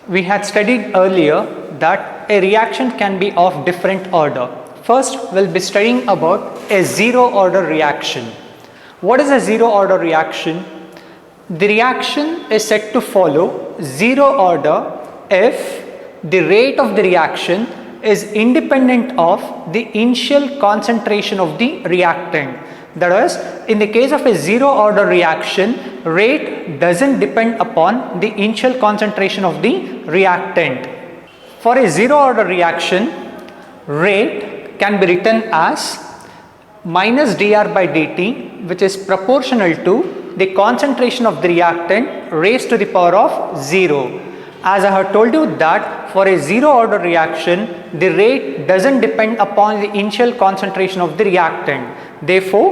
we had studied earlier that a reaction can be of different order. First, we'll be studying about a zero order reaction. What is a zero order reaction? The reaction is said to follow zero order if the rate of the reaction is independent of the initial concentration of the reactant. That is, in the case of a zero order reaction, rate doesn't depend upon the initial concentration of the reactant. For a zero order reaction, rate can be written as minus dr by dt, which is proportional to the concentration of the reactant raised to the power of 0. As I have told you that for a zero order reaction, the rate doesn't depend upon the initial concentration of the reactant. Therefore,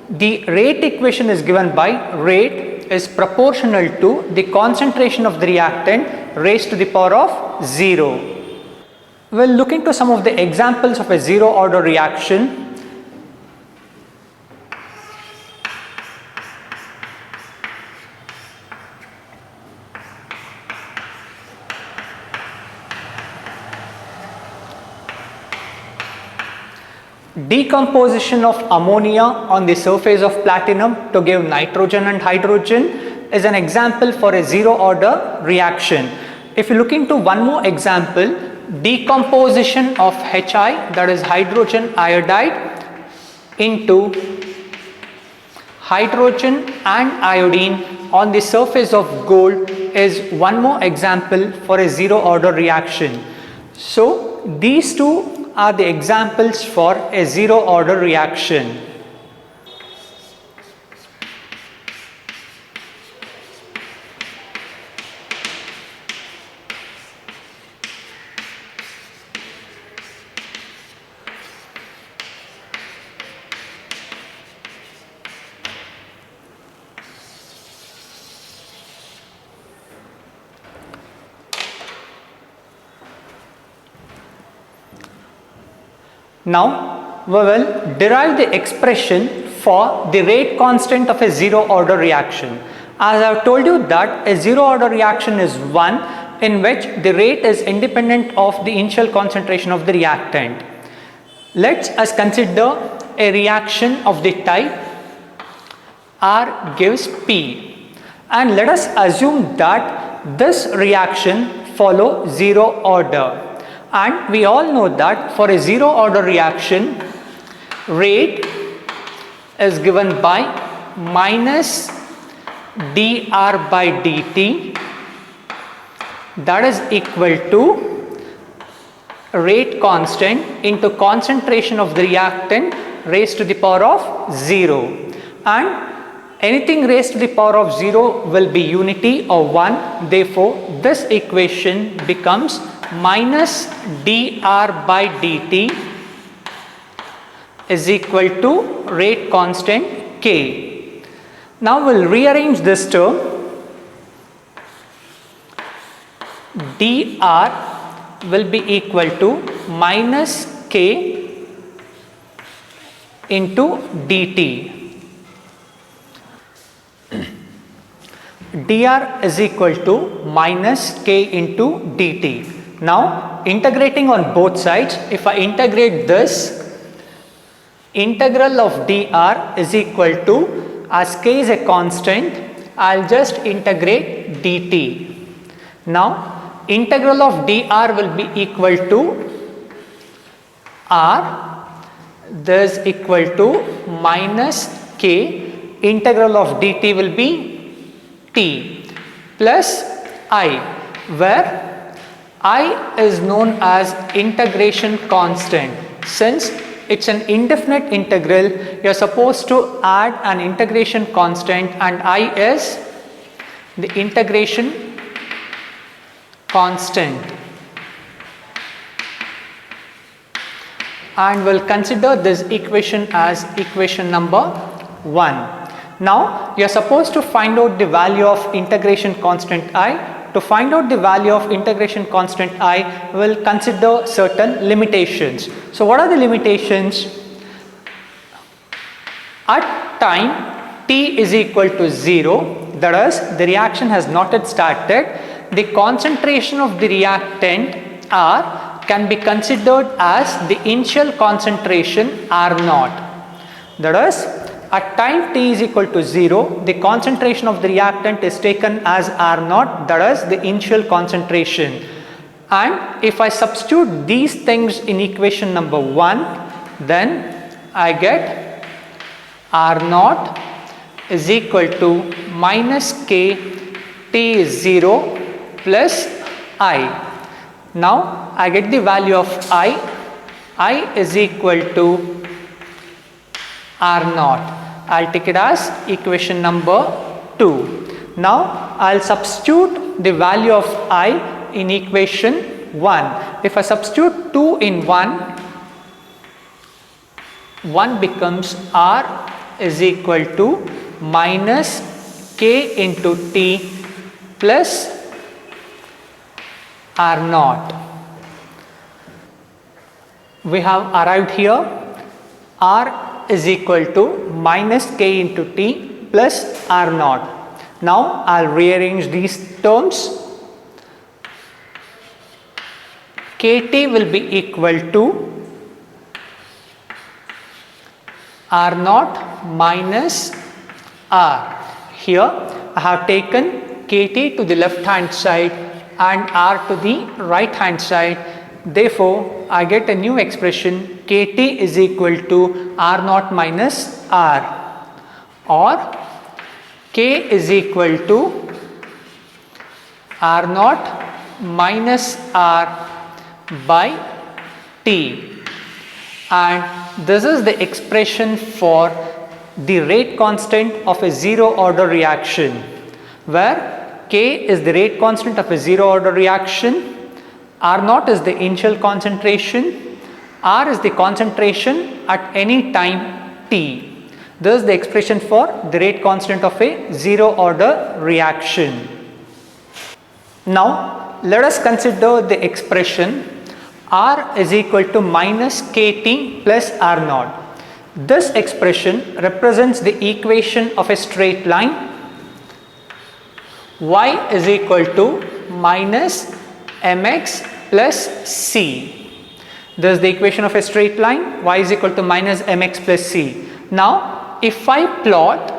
the rate equation is given by rate is proportional to the concentration of the reactant raised to the power of 0. We'll look into some of the examples of a zero order reaction. Decomposition of ammonia on the surface of platinum to give nitrogen and hydrogen is an example for a zero order reaction. If you look into one more example, decomposition of Hi, that is hydrogen iodide, into hydrogen and iodine on the surface of gold is one more example for a zero order reaction. So these two are the examples for a zero order reaction. Now we will derive the expression for the rate constant of a zero order reaction. As I have told you that a zero order reaction is one in which the rate is independent of the initial concentration of the reactant. Let us consider a reaction of the type R gives P, and let us assume that this reaction follows zero order. And we all know that for a zero order reaction, rate is given by minus dr by dt, that is equal to rate constant into concentration of the reactant raised to the power of 0. And anything raised to the power of 0 will be unity or 1. Therefore, this equation becomes minus dr by dt is equal to rate constant K. Now we'll rearrange this term. Dr will be equal to minus K into dt. Dr is equal to minus K into dt. Now integrating on both sides, if I integrate this, integral of dr is equal to, as K is a constant, I'll just integrate dt. Now integral of dr will be equal to r, this equal to minus K, integral of dt will be t plus I, where I is known as integration constant. Since it's an indefinite integral, you are supposed to add an integration constant, and I is the integration constant. And we'll consider this equation as equation number 1. Now you are supposed to find out the value of integration constant I. To find out the value of integration constant I, we will consider certain limitations. So what are the limitations? At time t is equal to 0, that is, the reaction has not yet started, the concentration of the reactant R can be considered as the initial concentration R naught. That is, at time t is equal to 0, the concentration of the reactant is taken as R naught, that is the initial concentration. And if I substitute these things in equation number 1, then I get R naught is equal to minus K t is 0 plus I. Now I get the value of I is equal to R naught. I'll take it as equation number 2. Now I'll substitute the value of I in equation 1. If I substitute 2 in 1 becomes R is equal to minus K into T plus R naught. We have arrived here. R is equal to minus K into T plus R naught. Now I'll rearrange these terms. KT will be equal to R naught minus R. Here I have taken KT to the left hand side and R to the right hand side. Therefore, I get a new expression KT is equal to R naught minus R, or K is equal to R naught minus R by T, and this is the expression for the rate constant of a zero order reaction, where K is the rate constant of a zero order reaction, R naught is the initial concentration, R is the concentration at any time t. This is the expression for the rate constant of a zero order reaction. Now let us consider the expression R is equal to minus KT plus R naught. This expression represents the equation of a straight line. Y is equal to minus mx plus c. This is the equation of a straight line. Y is equal to minus mx plus c. Now if I plot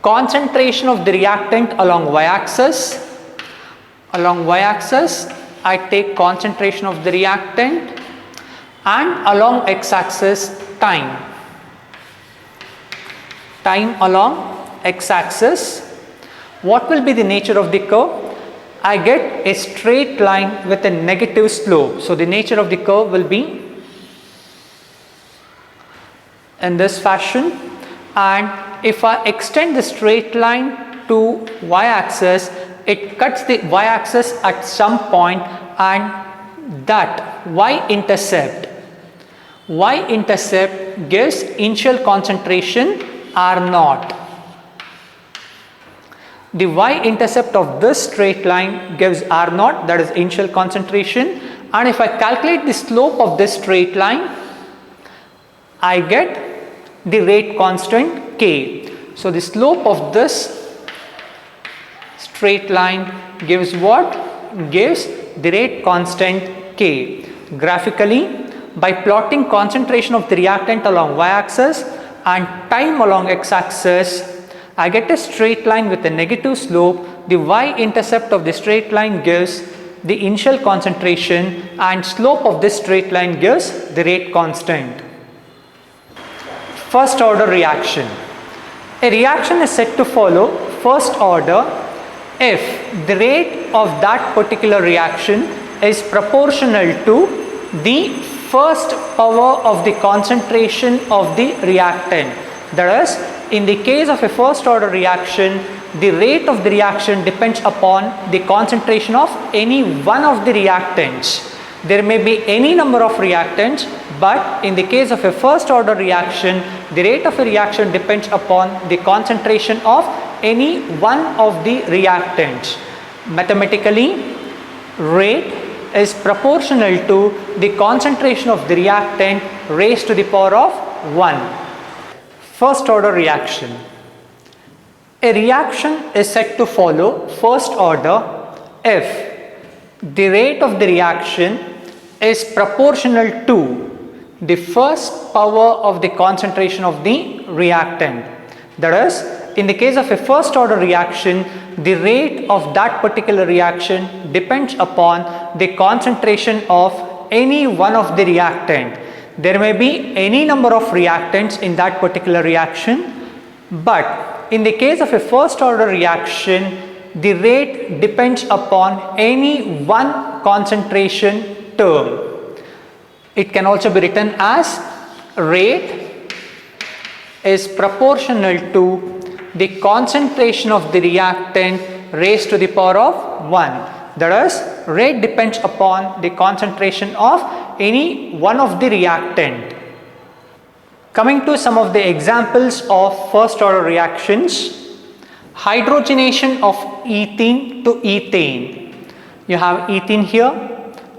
concentration of the reactant along y-axis, I take concentration of the reactant, and along x-axis time along x-axis. What will be the nature of the curve? I get a straight line with a negative slope. So the nature of the curve will be in this fashion, and if I extend the straight line to y-axis, it cuts the y-axis at some point, and that y-intercept gives initial concentration R naught. The y-intercept of this straight line gives R naught, that is initial concentration, and if I calculate the slope of this straight line, I get the rate constant K. So the slope of this straight line gives what? Gives the rate constant K. Graphically, by plotting concentration of the reactant along y-axis and time along x-axis, I get a straight line with a negative slope. The y-intercept of the straight line gives the initial concentration, and slope of this straight line gives the rate constant. First order reaction. A reaction is said to follow first order if the rate of that particular reaction is proportional to the first power of the concentration of the reactant. That is, in the case of a first order reaction, the rate of the reaction depends upon the concentration of any one of the reactants. There may be any number of reactants, but in the case of a first order reaction, the rate of a reaction depends upon the concentration of any one of the reactants. Mathematically, rate is proportional to the concentration of the reactant raised to the power of 1. First order reaction. A reaction is said to follow first order if the rate of the reaction is proportional to the first power of the concentration of the reactant. That is, in the case of a first order reaction, the rate of that particular reaction depends upon the concentration of any one of the reactant. There may be any number of reactants in that particular reaction, but in the case of a first order reaction, the rate depends upon any one concentration term. It can also be written as rate is proportional to the concentration of the reactant raised to the power of 1. That is, rate depends upon the concentration of any one of the reactant. Coming to some of the examples of first order reactions, hydrogenation of ethene to ethane. You have ethene here.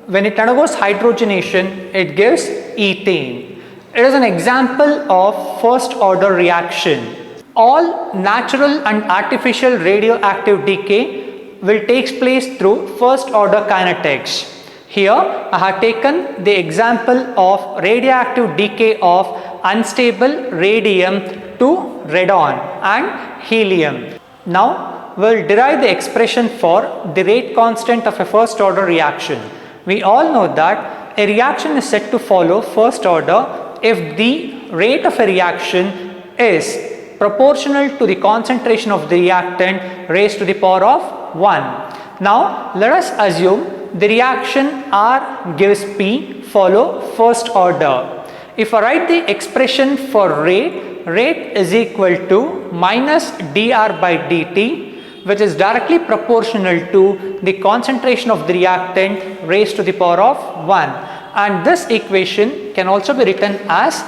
When it undergoes hydrogenation, it gives ethane. It is an example of first order reaction. All natural and artificial radioactive decay will take place through first order kinetics. Here I have taken the example of radioactive decay of unstable radium to radon and helium. Now we will derive the expression for the rate constant of a first order reaction. We all know that a reaction is said to follow first order if the rate of a reaction is proportional to the concentration of the reactant raised to the power of 1. Now let us assume the reaction R gives P follow first order. If I write the expression for rate is equal to minus dr by dt, which is directly proportional to the concentration of the reactant raised to the power of 1. And this equation can also be written as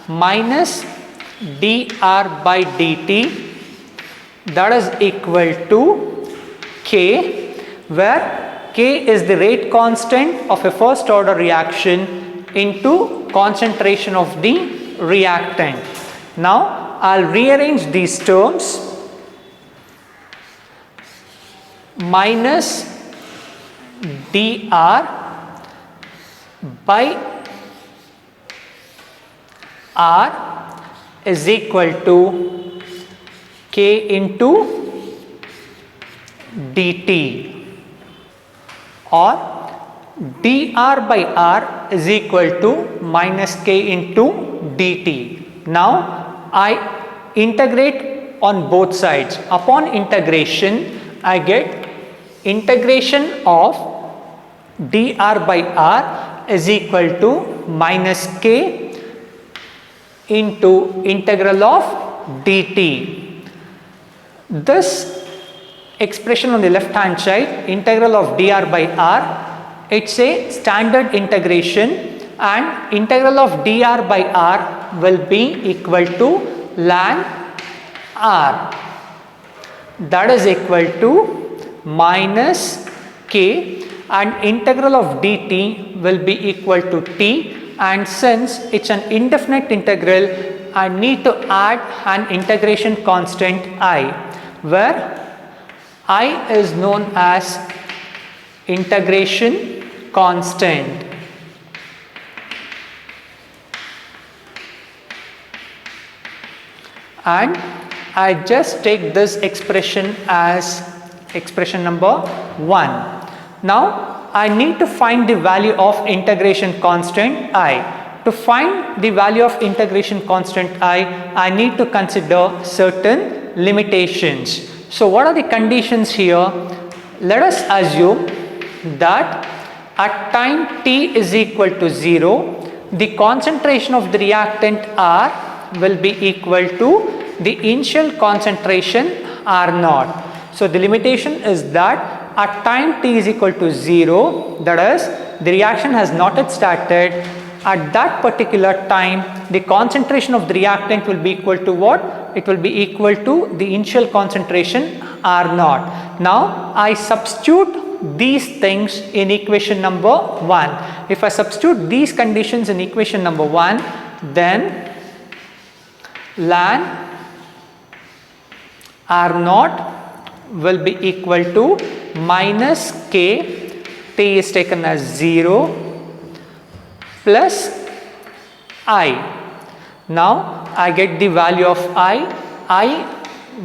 minus dr by dt, that is equal to K, where K is the rate constant of a first order reaction into concentration of the reactant. Now I'll rearrange these terms. Minus dr by R is equal to K into dt, or dr by R is equal to minus K into dt. Now I integrate on both sides. Upon integration, I get integration of dr by R is equal to minus K into integral of dt. This expression on the left hand side, integral of dr by R, it's a standard integration, and integral of dr by R will be equal to ln R, that is equal to minus K, and integral of dt will be equal to T, and since it's an indefinite integral, I need to add an integration constant I, where I is known as integration constant. And I just take this expression as expression number 1. Now I need to find the value of integration constant I. To find the value of integration constant I need to consider certain limitations. So what are the conditions here? Let us assume that at time t is equal to 0, the concentration of the reactant R will be equal to the initial concentration R0. So the limitation is that at time t is equal to 0, that is, the reaction has not yet started. At that particular time, the concentration of the reactant will be equal to what? It will be equal to the initial concentration R0. Now I substitute these things in equation number 1. If I substitute these conditions in equation number 1, then ln R naught will be equal to minus k, t is taken as 0 plus I. Now I get the value of I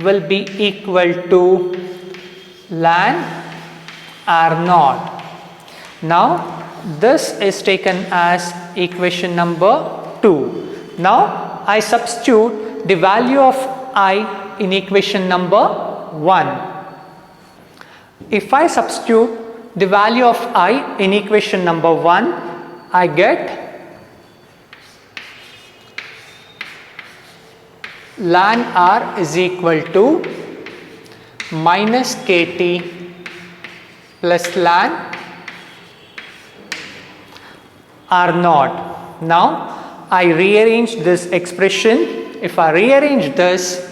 will be equal to ln R naught. Now this is taken as equation number 2. Now I substitute the value of I in equation number 1. If I substitute the value of I in equation number 1, I get ln R is equal to minus kt plus ln R naught. Now I rearrange this expression. If I rearrange this,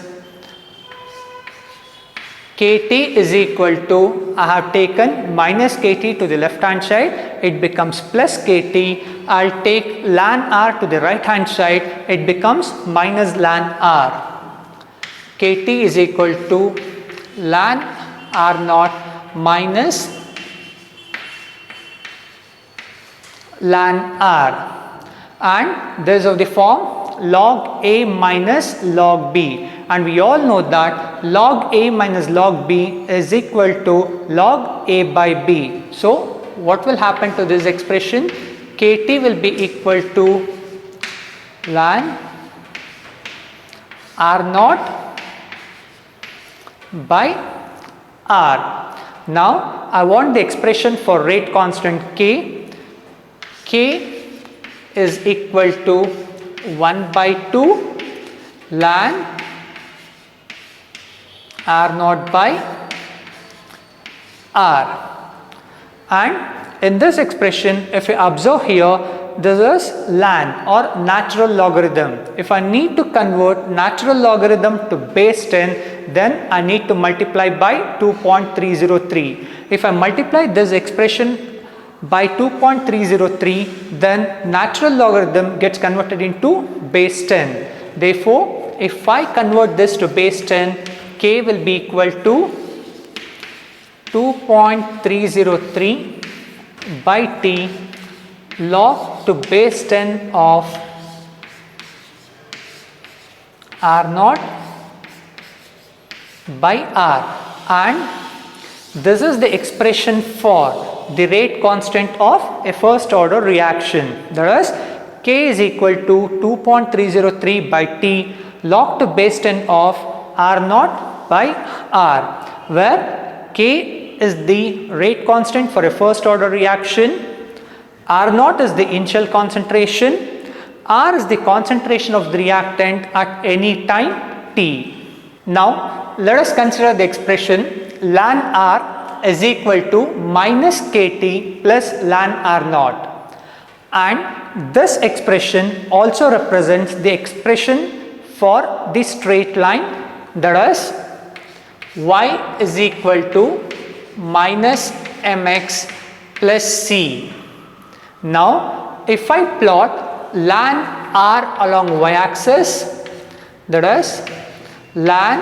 kt is equal to, I have taken minus kt to the left hand side, it becomes plus kt. I'll take ln R to the right hand side, it becomes minus ln R. kt is equal to ln R naught minus ln R, and this is of the form log A minus log B, and we all know that log A minus log B is equal to log A by B. So what will happen to this expression? Kt will be equal to ln R naught by R. Now I want the expression for rate constant K. K is equal to 1 by 2 ln R naught by R. And in this expression, if you observe here, this is ln or natural logarithm. If I need to convert natural logarithm to base 10, then I need to multiply by 2.303. If I multiply this expression by 2.303, then natural logarithm gets converted into base 10. Therefore, if I convert this to base 10, k will be equal to 2.303 by t log to base 10 of R naught by R, and this is the expression for the rate constant of a first order reaction. That is, k is equal to 2.303 by t log to base 10 of R naught by R, where k is the rate constant for a first order reaction, R naught is the initial concentration, R is the concentration of the reactant at any time t. Now let us consider the expression ln R is equal to minus kt plus ln R naught, and this expression also represents the expression for the straight line, that is y is equal to minus mx plus c. Now if I plot ln R along y axis, that is ln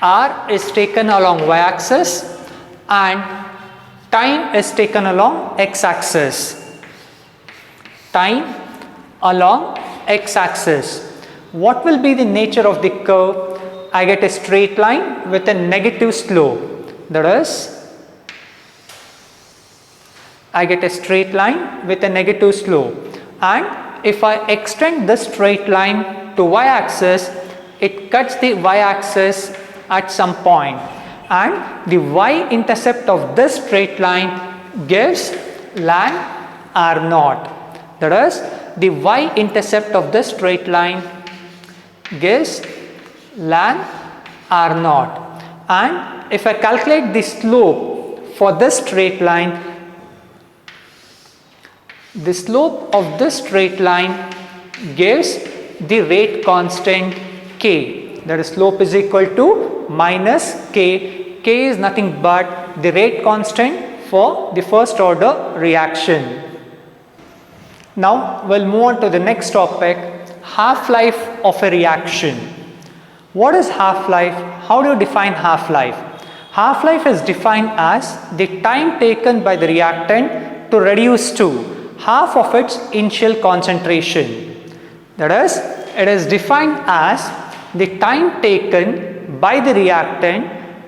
R is taken along y axis and time is taken along x axis. Time along x axis. What will be the nature of the curve? I get a straight line with a negative slope. That is, I get a straight line with a negative slope, and if I extend this straight line to y axis, it cuts the y axis at some point, and the y intercept of this straight line gives ln R naught. That is, the y intercept of this straight line gives ln R naught, and if I calculate the slope for this straight line, the slope of this straight line gives the rate constant k. That is, slope is equal to minus k. K is nothing but the rate constant for the first order reaction. Now we'll move on to the next topic, half-life of a reaction. What is half-life? How do you define half-life? Half-life is defined as the time taken by the reactant to reduce to half of its initial concentration. That is, it is defined as the time taken by the reactant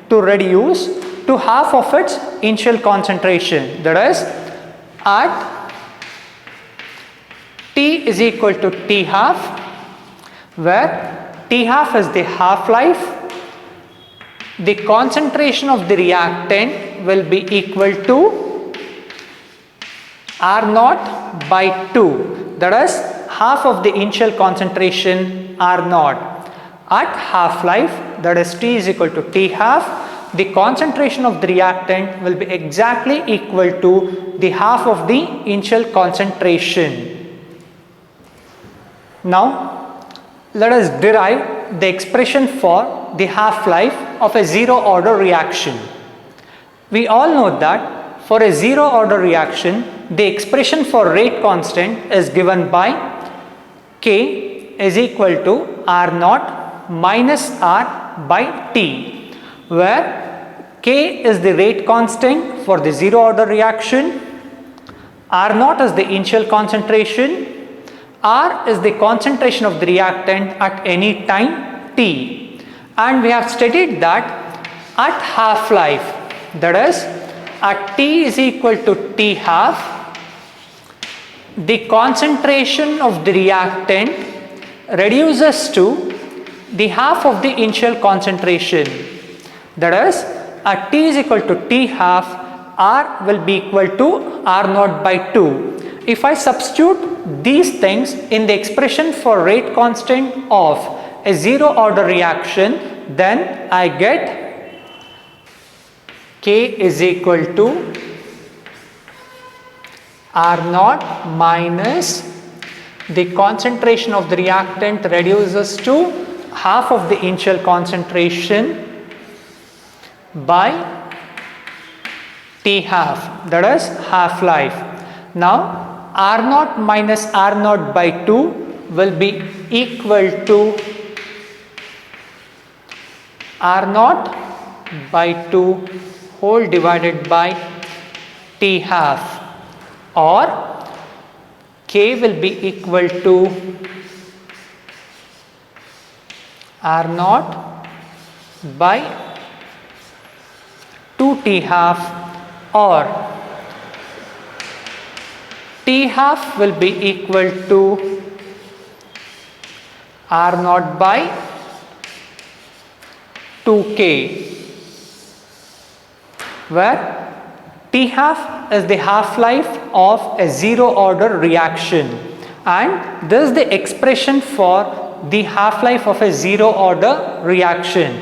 to reduce to half of its initial concentration. That is, at T is equal to T half, where T half is the half-life, the concentration of the reactant will be equal to R naught by 2. That is, half of the initial concentration R naught. At half-life, that is T is equal to T half, the concentration of the reactant will be exactly equal to the half of the initial concentration. Now, let us derive the expression for the half-life of a zero order reaction. We all know that for a zero order reaction, the expression for rate constant is given by K is equal to R naught minus R by T, where K is the rate constant for the zero order reaction, R naught is the initial concentration, R is the concentration of the reactant at any time T, and we have studied that at half-life, that is at T is equal to T half, the concentration of the reactant reduces to the half of the initial concentration. That is, at T is equal to T half, R will be equal to R naught by 2. If I substitute these things in the expression for rate constant of a zero order reaction, then I get K is equal to R naught minus the concentration of the reactant reduces to half of the initial concentration by T half, that is half-life. Now, R naught minus R naught by 2 will be equal to R naught by 2 whole divided by T half, or K will be equal to R naught by 2 T half, or T half will be equal to R naught by 2K, where T half is the half-life of a zero order reaction, and this is the expression for the half-life of a zero order reaction.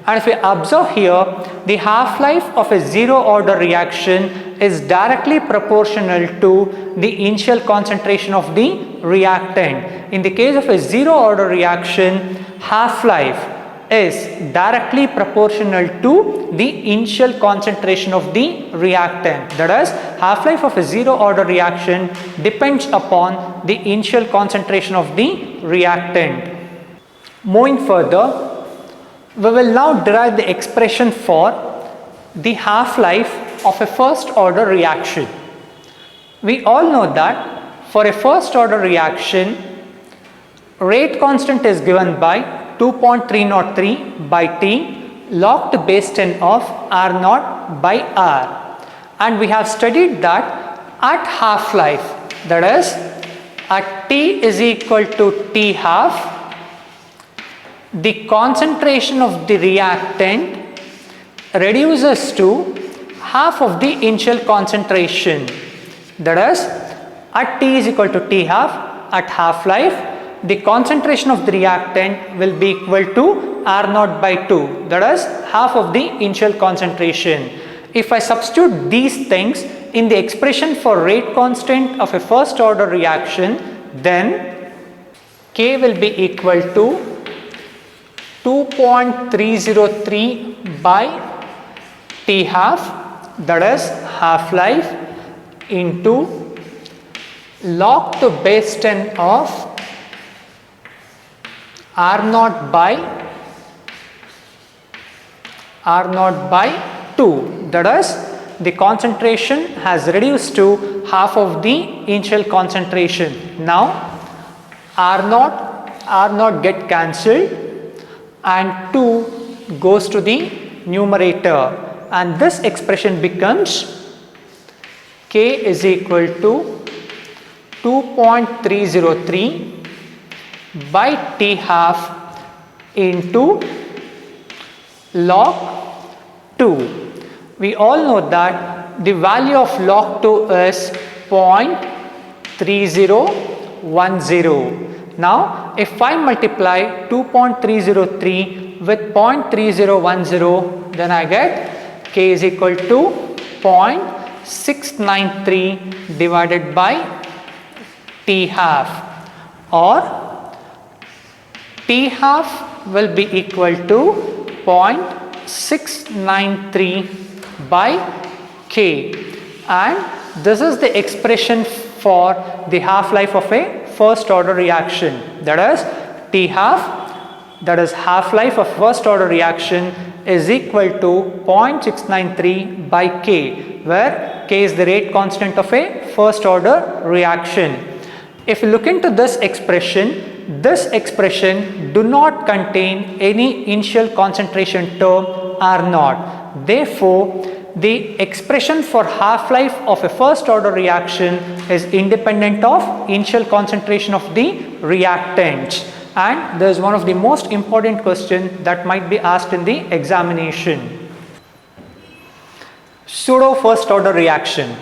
And if we observe here, the half-life of a zero order reaction is directly proportional to the initial concentration of the reactant. In the case of a zero order reaction, half-life is directly proportional to the initial concentration of the reactant. That is, half-life of a zero order reaction depends upon the initial concentration of the reactant. Moving further, we will now derive the expression for the half-life of a first order reaction. We all know that for a first order reaction, rate constant is given by 2.303 by T log to base 10 of R naught by R, and we have studied that at half-life, that is at T is equal to T half, the concentration of the reactant reduces to half of the initial concentration. That is, at T is equal to T half, at half-life, the concentration of the reactant will be equal to R naught by 2, that is half of the initial concentration. If I substitute these things in the expression for rate constant of a first order reaction, then K will be equal to 2.303 by T half, that is half-life, into log to base 10 of R naught by 2, that is the concentration has reduced to half of the initial concentration. Now R naught get cancelled and 2 goes to the numerator, and this expression becomes K is equal to 2.303 by T half into log 2. We all know that the value of log 2 is 0.3010. Now if I multiply 2.303 with 0.3010, then I get K is equal to 0.693 divided by T half, or T half will be equal to 0.693 by K, and this is the expression for the half-life of a first order reaction, that is T half, that is half-life of first order reaction, is equal to 0.693 by K, where K is the rate constant of a first order reaction. If you look into this expression do not contain any initial concentration term R naught. Therefore, the expression for half-life of a first order reaction is independent of initial concentration of the reactant, and there is one of the most important questions that might be asked in the examination. Pseudo first order reaction.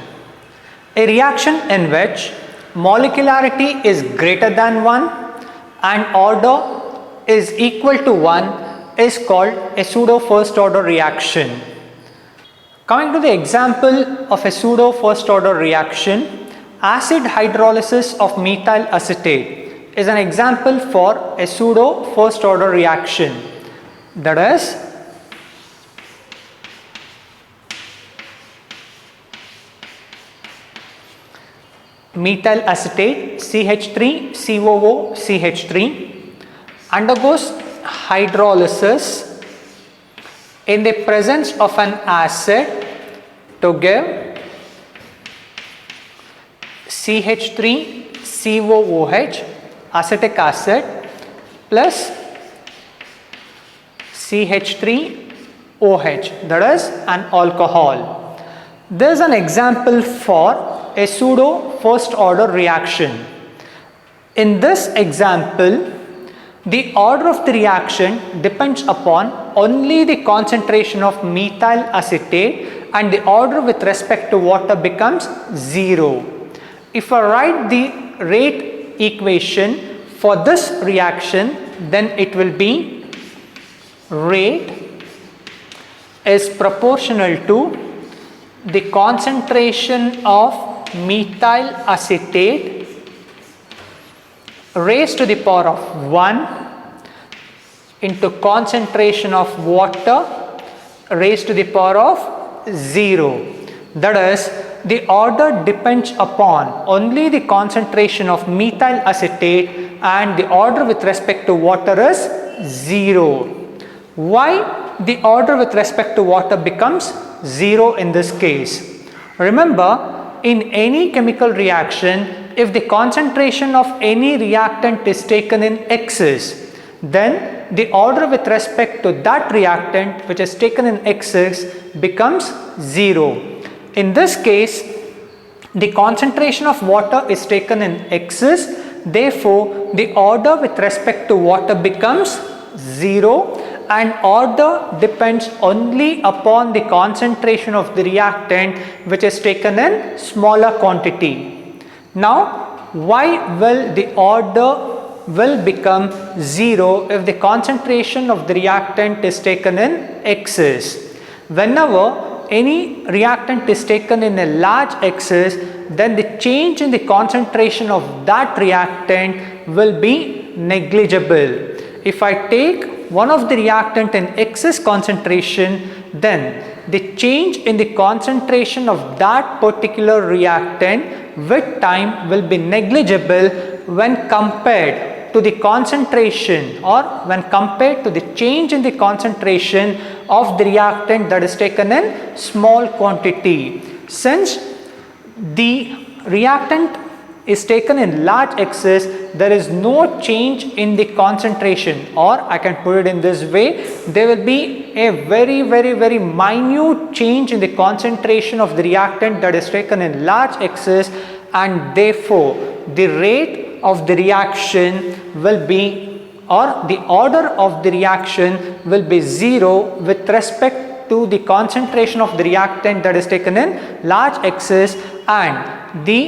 A reaction in which molecularity is greater than 1 and order is equal to 1 is called a pseudo first order reaction. Coming to the example of a pseudo first order reaction, acid hydrolysis of methyl acetate is an example for a pseudo first order reaction, that is methyl acetate CH3COOCH3 undergoes hydrolysis in the presence of an acid to give CH3COOH acetic acid plus CH3OH, that is an alcohol. There is an example for a pseudo first order reaction. In this example, the order of the reaction depends upon only the concentration of methyl acetate, and the order with respect to water becomes 0. If I write the rate equation for this reaction, then it will be rate is proportional to the concentration of methyl acetate raised to the power of 1 into concentration of water raised to the power of 0. That is, the order depends upon only the concentration of methyl acetate and the order with respect to water is 0. Why the order with respect to water becomes 0 in this case? Remember, in any chemical reaction, if the concentration of any reactant is taken in excess, then the order with respect to that reactant which is taken in excess becomes 0. In this case, the concentration of water is taken in excess, therefore the order with respect to water becomes 0, and order depends only upon the concentration of the reactant which is taken in smaller quantity. Now, why will the order will become 0 if the concentration of the reactant is taken in excess? Whenever any reactant is taken in a large excess, then the change in the concentration of that reactant will be negligible. If I take one of the reactant in excess concentration, then the change in the concentration of that particular reactant with time will be negligible when compared to the concentration, or when compared to the change in the concentration of the reactant that is taken in small quantity. Since the reactant is taken in large excess, there is no change in the concentration, or I can put it in this way, there will be a very minute change in the concentration of the reactant that is taken in large excess, and therefore the rate of the reaction will be, or the order of the reaction will be 0 with respect to the concentration of the reactant that is taken in large excess, and the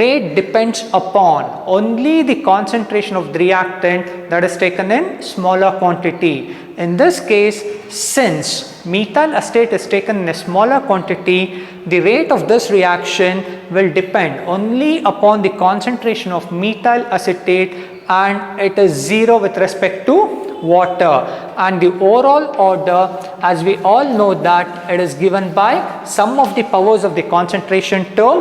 rate depends upon only the concentration of the reactant that is taken in smaller quantity. In this case, since methyl acetate is taken in a smaller quantity, the rate of this reaction will depend only upon the concentration of methyl acetate, and it is 0 with respect to water. And the overall order, as we all know, that it is given by sum of the powers of the concentration term,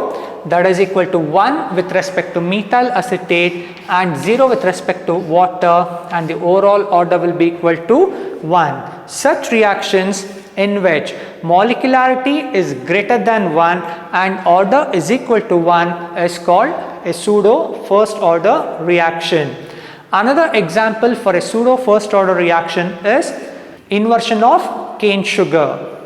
that is equal to 1 with respect to methyl acetate and 0 with respect to water, and the overall order will be equal to 1. Such reactions in which molecularity is greater than 1 and order is equal to 1 is called a pseudo first order reaction. Another example for a pseudo first order reaction is inversion of cane sugar.